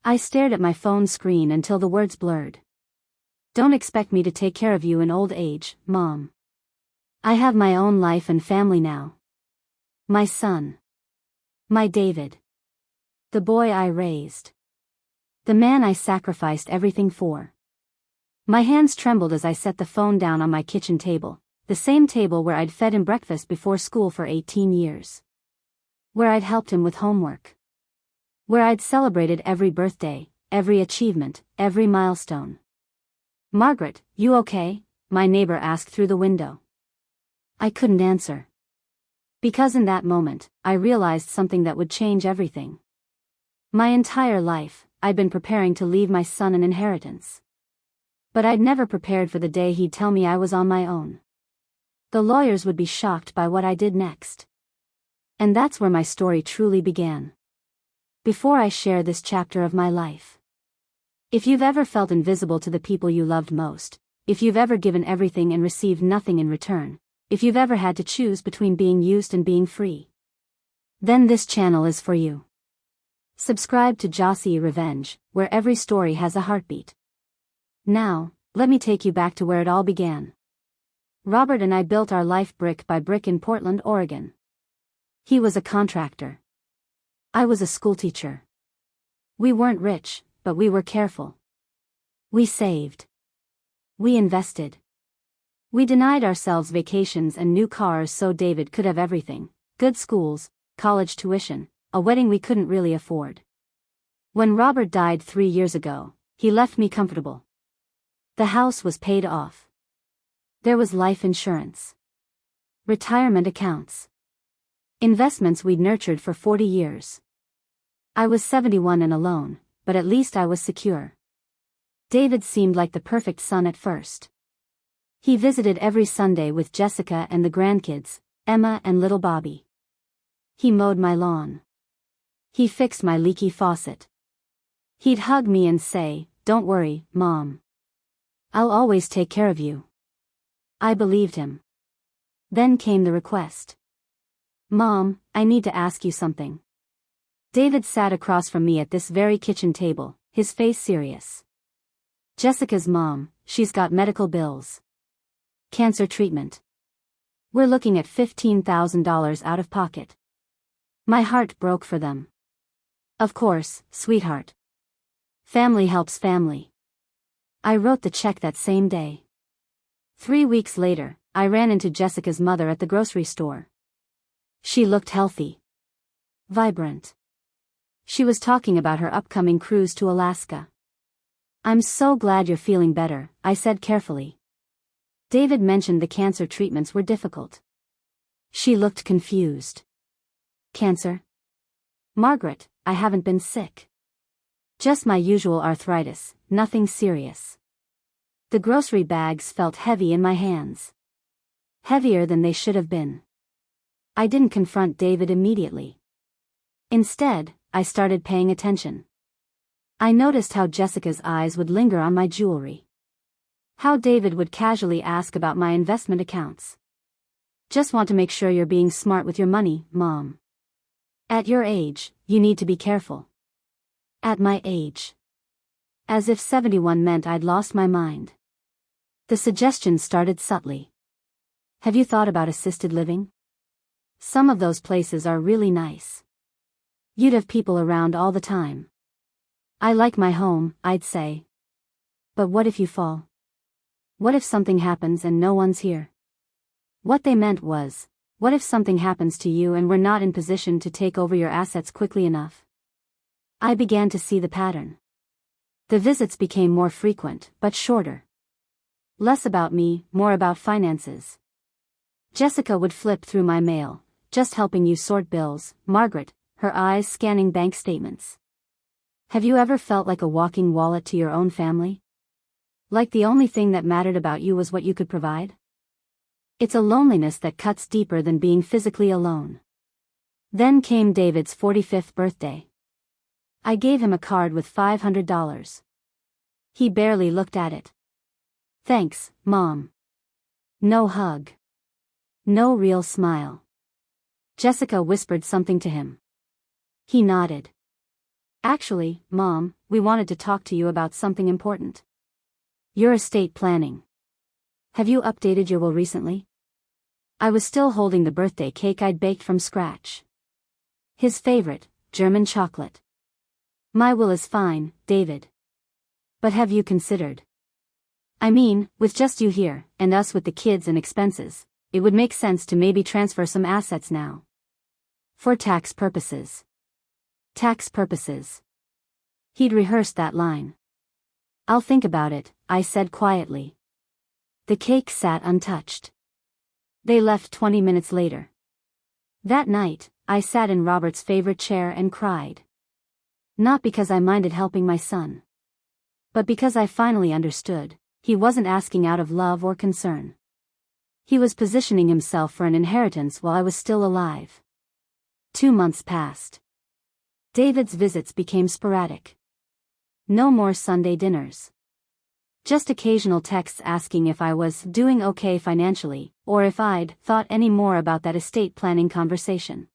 I stared at my phone screen until the words blurred. Don't expect me to take care of you in old age, Mom. I have my own life and family now. My son. My David. The boy I raised. The man I sacrificed everything for. My hands trembled as I set the phone down on my kitchen table, the same table where I'd fed him breakfast before school for 18 years. Where I'd helped him with homework. Where I'd celebrated every birthday, every achievement, every milestone. Margaret, you okay? My neighbor asked through the window. I couldn't answer. Because in that moment, I realized something that would change everything. My entire life, I'd been preparing to leave my son an inheritance. But I'd never prepared for the day he'd tell me I was on my own. The lawyers would be shocked by what I did next. And that's where my story truly began. Before I share this chapter of my life. If you've ever felt invisible to the people you loved most, if you've ever given everything and received nothing in return, if you've ever had to choose between being used and being free, then this channel is for you. Subscribe to Jossy Revenge, where every story has a heartbeat. Now, let me take you back to where it all began. Robert and I built our life brick by brick in Portland, Oregon. He was a contractor. I was a schoolteacher. We weren't rich, but we were careful. We saved. We invested. We denied ourselves vacations and new cars so David could have everything: good schools, college tuition, a wedding we couldn't really afford. When Robert died 3 years ago, he left me comfortable. The house was paid off. There was life insurance. Retirement accounts. Investments we'd nurtured for 40 years. I was 71 and alone, but at least I was secure. David seemed like the perfect son at first. He visited every Sunday with Jessica and the grandkids, Emma and little Bobby. He mowed my lawn. He fixed my leaky faucet. He'd hug me and say, "Don't worry, Mom. I'll always take care of you." I believed him. Then came the request. "Mom, I need to ask you something." David sat across from me at this very kitchen table, his face serious. "Jessica's mom, she's got medical bills. Cancer treatment. We're looking at $15,000 out of pocket." My heart broke for them. "Of course, sweetheart. Family helps family." I wrote the check that same day. 3 weeks later, I ran into Jessica's mother at the grocery store. She looked healthy. Vibrant. She was talking about her upcoming cruise to Alaska. "I'm so glad you're feeling better," I said carefully. David mentioned the cancer treatments were difficult. She looked confused. "Cancer? Margaret, I haven't been sick. Just my usual arthritis, nothing serious." The grocery bags felt heavy in my hands. Heavier than they should have been. I didn't confront David immediately. Instead, I started paying attention. I noticed how Jessica's eyes would linger on my jewelry. How David would casually ask about my investment accounts. "Just want to make sure you're being smart with your money, Mom. At your age, you need to be careful." At my age. As if 71 meant I'd lost my mind. The suggestion started subtly. "Have you thought about assisted living? Some of those places are really nice. You'd have people around all the time." "I like my home," I'd say. "But what if you fall? What if something happens and no one's here?" What they meant was, what if something happens to you and we're not in position to take over your assets quickly enough? I began to see the pattern. The visits became more frequent, but shorter. Less about me, more about finances. Jessica would flip through my mail, "Just helping you sort bills, Margaret," her eyes scanning bank statements. Have you ever felt like a walking wallet to your own family? Like the only thing that mattered about you was what you could provide? It's a loneliness that cuts deeper than being physically alone. Then came David's 45th birthday. I gave him a card with $500. He barely looked at it. "Thanks, Mom." No hug. No real smile. Jessica whispered something to him. He nodded. Actually, Mom, we wanted to talk to you about something important. Your estate planning. Have you updated your will recently? I was still holding the birthday cake I'd baked from scratch. His favorite, German chocolate. My will is fine, David. But have you considered? I mean, with just you here, and us with the kids and expenses, it would make sense to maybe transfer some assets now. For tax purposes. Tax purposes. He'd rehearsed that line. I'll think about it, I said quietly. The cake sat untouched. They left 20 minutes later. That night, I sat in Robert's favorite chair and cried. Not because I minded helping my son. But because I finally understood, he wasn't asking out of love or concern. He was positioning himself for an inheritance while I was still alive. 2 months passed. David's visits became sporadic. No more Sunday dinners. Just occasional texts asking if I was doing okay financially, or if I'd thought any more about that estate planning conversation.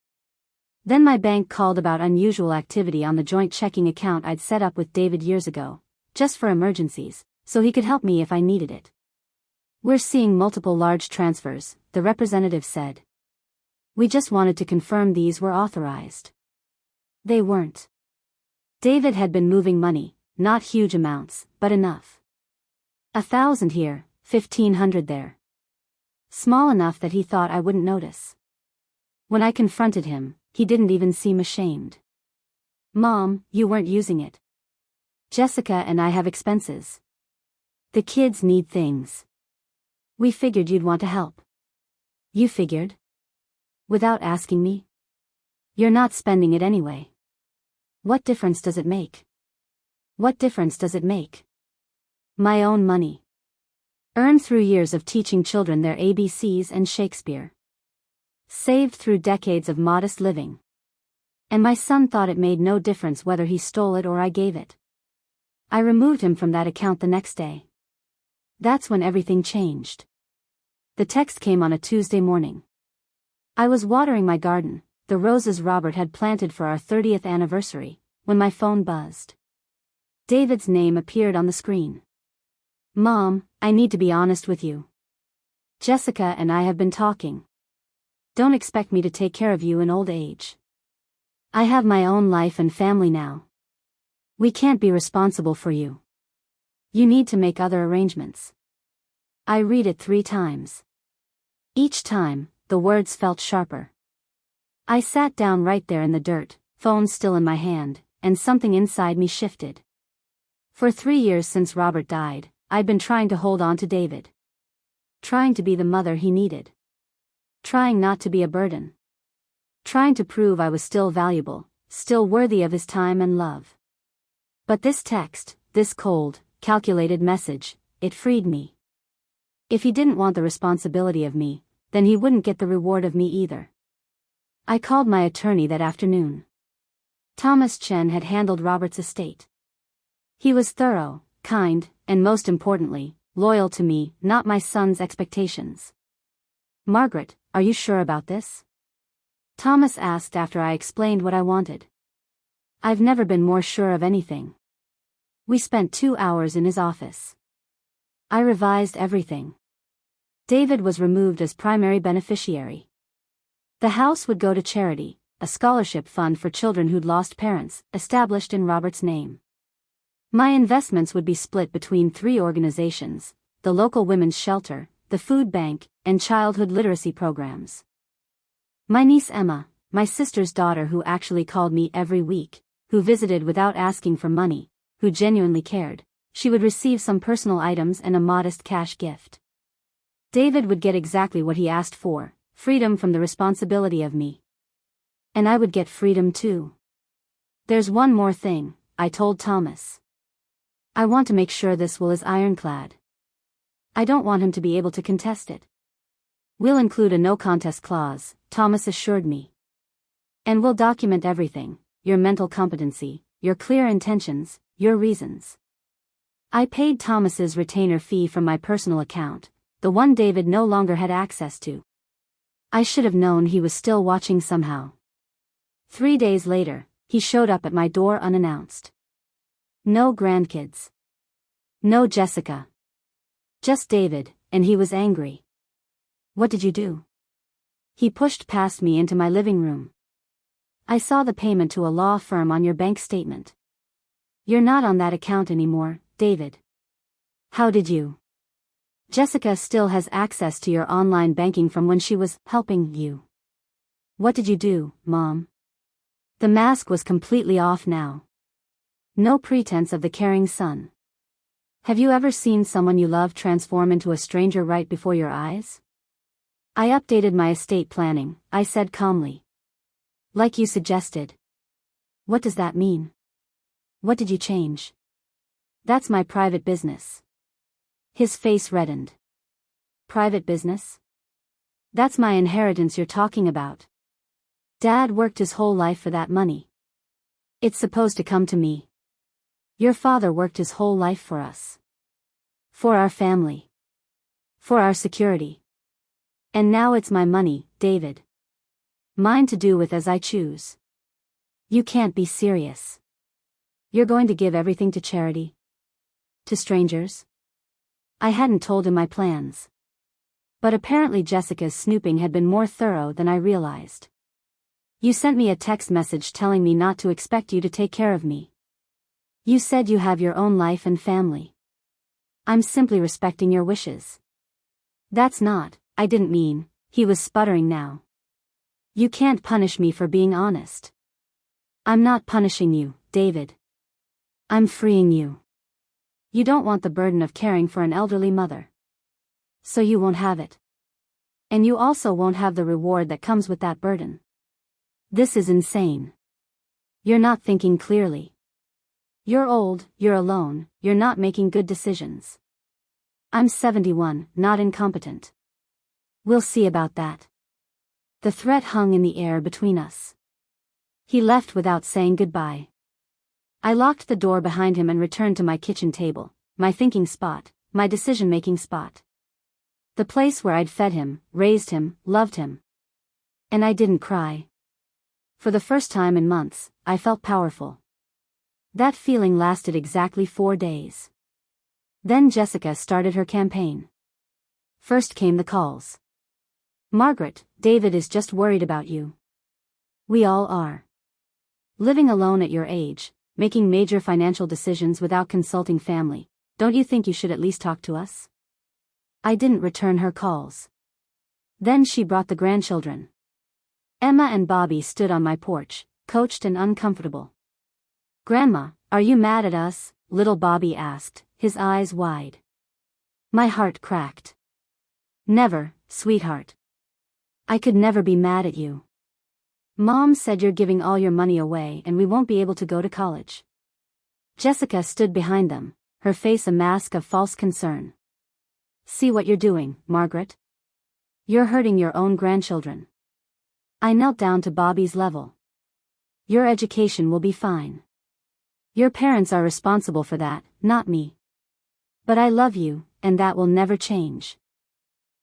Then my bank called about unusual activity on the joint checking account I'd set up with David years ago, just for emergencies, so he could help me if I needed it. We're seeing multiple large transfers, the representative said. We just wanted to confirm these were authorized. They weren't. David had been moving money, not huge amounts, but enough. 1,000 here, 1,500 there. Small enough that he thought I wouldn't notice. When I confronted him, he didn't even seem ashamed. Mom, you weren't using it. Jessica and I have expenses. The kids need things. We figured you'd want to help. You figured? Without asking me? You're not spending it anyway. What difference does it make? What difference does it make? My own money. Earned through years of teaching children their ABCs and Shakespeare. Saved through decades of modest living. And my son thought it made no difference whether he stole it or I gave it. I removed him from that account the next day. That's when everything changed. The text came on a Tuesday morning. I was watering my garden, the roses Robert had planted for our 30th anniversary, when my phone buzzed. David's name appeared on the screen. Mom, I need to be honest with you. Jessica and I have been talking. Don't expect me to take care of you in old age. I have my own life and family now. We can't be responsible for you. You need to make other arrangements. I read it 3 times. Each time, the words felt sharper. I sat down right there in the dirt, phone still in my hand, and something inside me shifted. For 3 years since Robert died, I'd been trying to hold on to David. Trying to be the mother he needed. Trying not to be a burden. Trying to prove I was still valuable, still worthy of his time and love. But this text, this cold, calculated message, it freed me. If he didn't want the responsibility of me, then he wouldn't get the reward of me either. I called my attorney that afternoon. Thomas Chen had handled Robert's estate. He was thorough, kind, and most importantly, loyal to me, not my son's expectations. Margaret, are you sure about this? Thomas asked after I explained what I wanted. I've never been more sure of anything. We spent 2 hours in his office. I revised everything. David was removed as primary beneficiary. The house would go to charity, a scholarship fund for children who'd lost parents, established in Robert's name. My investments would be split between 3 organizations, the local women's shelter, the food bank, and childhood literacy programs. My niece Emma, my sister's daughter who actually called me every week, who visited without asking for money, who genuinely cared, she would receive some personal items and a modest cash gift. David would get exactly what he asked for, freedom from the responsibility of me. And I would get freedom too. There's one more thing, I told Thomas. I want to make sure this will is ironclad. I don't want him to be able to contest it. We'll include a no contest clause, Thomas assured me. And we'll document everything, your mental competency, your clear intentions, your reasons. I paid Thomas's retainer fee from my personal account, the one David no longer had access to. I should have known he was still watching somehow. 3 days later, he showed up at my door unannounced. No grandkids. No Jessica. Just David, and he was angry. What did you do? He pushed past me into my living room. I saw the payment to a law firm on your bank statement. You're not on that account anymore, David. How did you? Jessica still has access to your online banking from when she was helping you. What did you do, Mom? The mask was completely off now. No pretense of the caring son. Have you ever seen someone you love transform into a stranger right before your eyes? I updated my estate planning, I said calmly. Like you suggested. What does that mean? What did you change? That's my private business. His face reddened. Private business? That's my inheritance you're talking about. Dad worked his whole life for that money. It's supposed to come to me. Your father worked his whole life for us. For our family. For our security. And now it's my money, David. Mine to do with as I choose. You can't be serious. You're going to give everything to charity? To strangers? I hadn't told him my plans. But apparently Jessica's snooping had been more thorough than I realized. You sent me a text message telling me not to expect you to take care of me. You said you have your own life and family. I'm simply respecting your wishes. That's not, I didn't mean, he was sputtering now. You can't punish me for being honest. I'm not punishing you, David. I'm freeing you. You don't want the burden of caring for an elderly mother. So you won't have it. And you also won't have the reward that comes with that burden. This is insane. You're not thinking clearly. You're old, you're alone, you're not making good decisions. I'm 71, not incompetent. We'll see about that. The threat hung in the air between us. He left without saying goodbye. I locked the door behind him and returned to my kitchen table, my thinking spot, my decision-making spot. The place where I'd fed him, raised him, loved him. And I didn't cry. For the first time in months, I felt powerful. That feeling lasted exactly 4 days. Then Jessica started her campaign. First came the calls. Margaret, David is just worried about you. We all are. Living alone at your age, making major financial decisions without consulting family, don't you think you should at least talk to us? I didn't return her calls. Then she brought the grandchildren. Emma and Bobby stood on my porch, coached and uncomfortable. Grandma, are you mad at us? Little Bobby asked, his eyes wide. My heart cracked. Never, sweetheart. I could never be mad at you. Mom said you're giving all your money away and we won't be able to go to college. Jessica stood behind them, her face a mask of false concern. See what you're doing, Margaret? You're hurting your own grandchildren. I knelt down to Bobby's level. Your education will be fine. Your parents are responsible for that, not me. But I love you, and that will never change.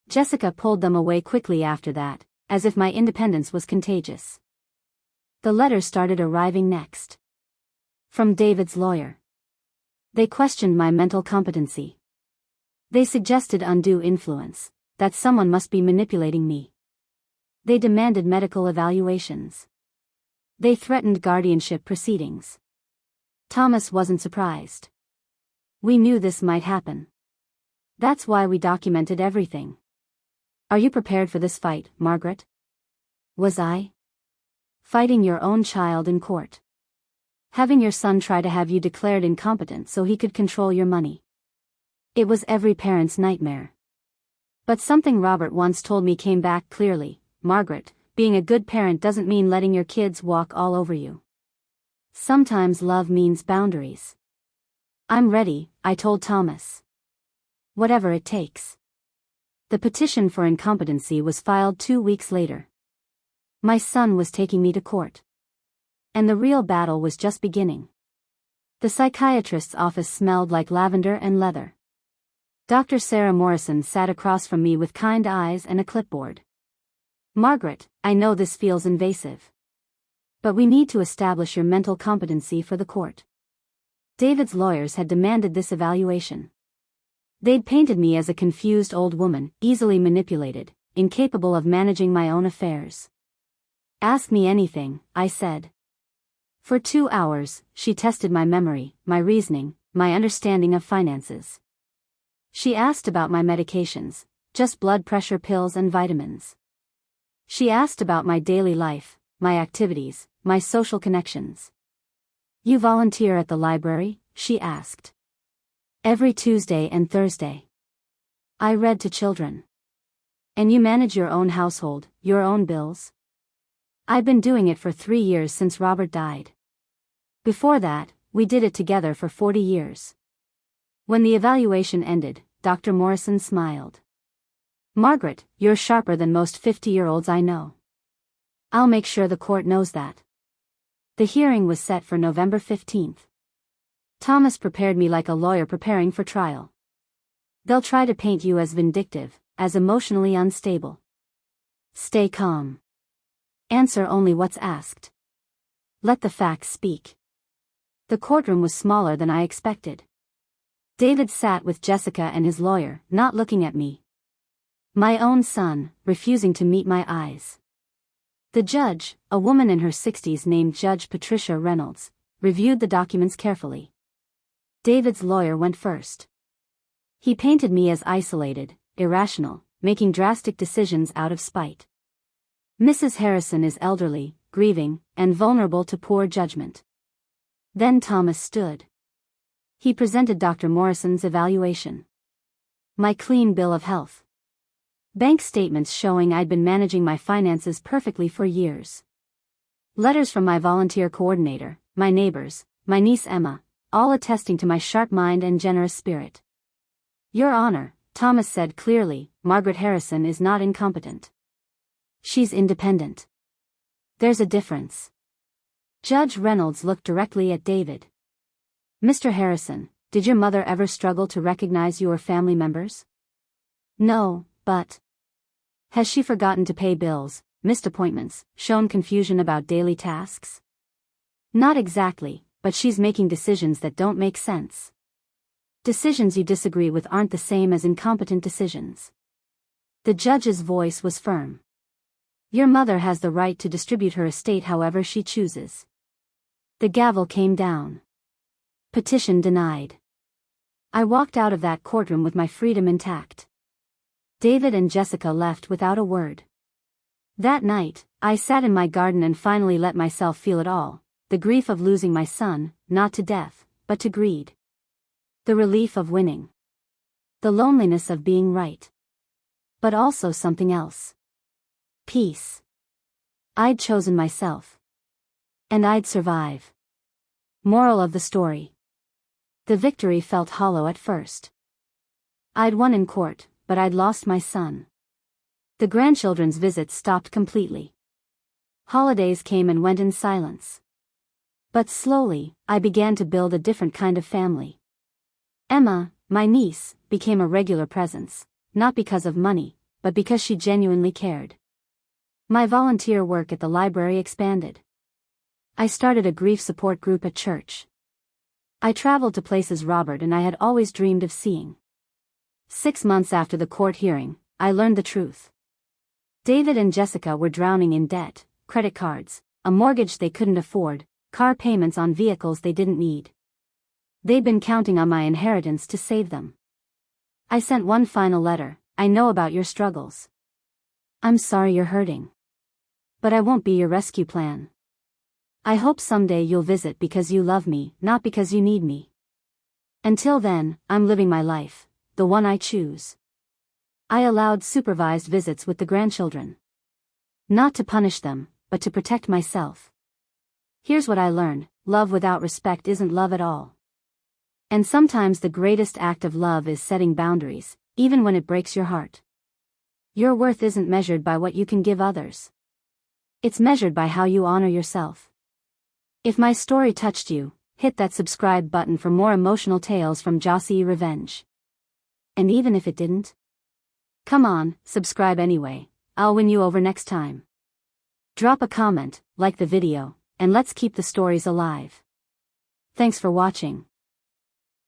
Jessica pulled them away quickly after that, as if my independence was contagious. The letters started arriving next. From David's lawyer. They questioned my mental competency. They suggested undue influence, that someone must be manipulating me. They demanded medical evaluations. They threatened guardianship proceedings. Thomas wasn't surprised. We knew this might happen. That's why we documented everything. Are you prepared for this fight, Margaret? Was I? Fighting your own child in court. Having your son try to have you declared incompetent so he could control your money. It was every parent's nightmare. But something Robert once told me came back clearly. Margaret, being a good parent doesn't mean letting your kids walk all over you. Sometimes love means boundaries. I'm ready, I told Thomas. Whatever it takes. The petition for incompetency was filed 2 weeks later. My son was taking me to court. And the real battle was just beginning. The psychiatrist's office smelled like lavender and leather. Dr. Sarah Morrison sat across from me with kind eyes and a clipboard. Margaret, I know this feels invasive. But we need to establish your mental competency for the court. David's lawyers had demanded this evaluation. They'd painted me as a confused old woman, easily manipulated, incapable of managing my own affairs. Ask me anything, I said. For 2 hours, she tested my memory, my reasoning, my understanding of finances. She asked about my medications, just blood pressure pills and vitamins. She asked about my daily life, my activities, my social connections. You volunteer at the library? She asked. Every Tuesday and Thursday. I read to children. And you manage your own household, your own bills? I've been doing it for 3 years since Robert died. Before that, we did it together for 40 years. When the evaluation ended, Dr. Morrison smiled. Margaret, you're sharper than most 50-year-olds I know. I'll make sure the court knows that. The hearing was set for November 15th. Thomas prepared me like a lawyer preparing for trial. They'll try to paint you as vindictive, as emotionally unstable. Stay calm. Answer only what's asked. Let the facts speak. The courtroom was smaller than I expected. David sat with Jessica and his lawyer, not looking at me. My own son, refusing to meet my eyes. The judge, a woman in her 60s named Judge Patricia Reynolds, reviewed the documents carefully. David's lawyer went first. He painted me as isolated, irrational, making drastic decisions out of spite. Mrs. Harrison is elderly, grieving, and vulnerable to poor judgment. Then Thomas stood. He presented Dr. Morrison's evaluation. My clean bill of health. Bank statements showing I'd been managing my finances perfectly for years. Letters from my volunteer coordinator, my neighbors, my niece Emma, all attesting to my sharp mind and generous spirit. Your Honor, Thomas said clearly, Margaret Harrison is not incompetent. She's independent. There's a difference. Judge Reynolds looked directly at David. Mr. Harrison, did your mother ever struggle to recognize you or family members? No, but... Has she forgotten to pay bills, missed appointments, shown confusion about daily tasks? Not exactly, but she's making decisions that don't make sense. Decisions you disagree with aren't the same as incompetent decisions. The judge's voice was firm. Your mother has the right to distribute her estate however she chooses. The gavel came down. Petition denied. I walked out of that courtroom with my freedom intact. David and Jessica left without a word. That night, I sat in my garden and finally let myself feel it all, the grief of losing my son, not to death, but to greed. The relief of winning. The loneliness of being right. But also something else. Peace. I'd chosen myself. And I'd survive. Moral of the story. The victory felt hollow at first. I'd won in court, but I'd lost my son. The grandchildren's visits stopped completely. Holidays came and went in silence. But slowly, I began to build a different kind of family. Emma, my niece, became a regular presence, not because of money, but because she genuinely cared. My volunteer work at the library expanded. I started a grief support group at church. I traveled to places Robert and I had always dreamed of seeing. 6 months after the court hearing, I learned the truth. David and Jessica were drowning in debt, credit cards, a mortgage they couldn't afford, car payments on vehicles they didn't need. They'd been counting on my inheritance to save them. I sent one final letter, I know about your struggles. I'm sorry you're hurting. But I won't be your rescue plan. I hope someday you'll visit because you love me, not because you need me. Until then, I'm living my life, the one I choose. I allowed supervised visits with the grandchildren. Not to punish them, but to protect myself. Here's what I learned, love without respect isn't love at all. And sometimes the greatest act of love is setting boundaries, even when it breaks your heart. Your worth isn't measured by what you can give others. It's measured by how you honor yourself. If my story touched you, hit that subscribe button for more emotional tales from Jossy Revenge. And even if it didn't? Come on, subscribe anyway, I'll win you over next time. Drop a comment, like the video, and let's keep the stories alive. Thanks for watching.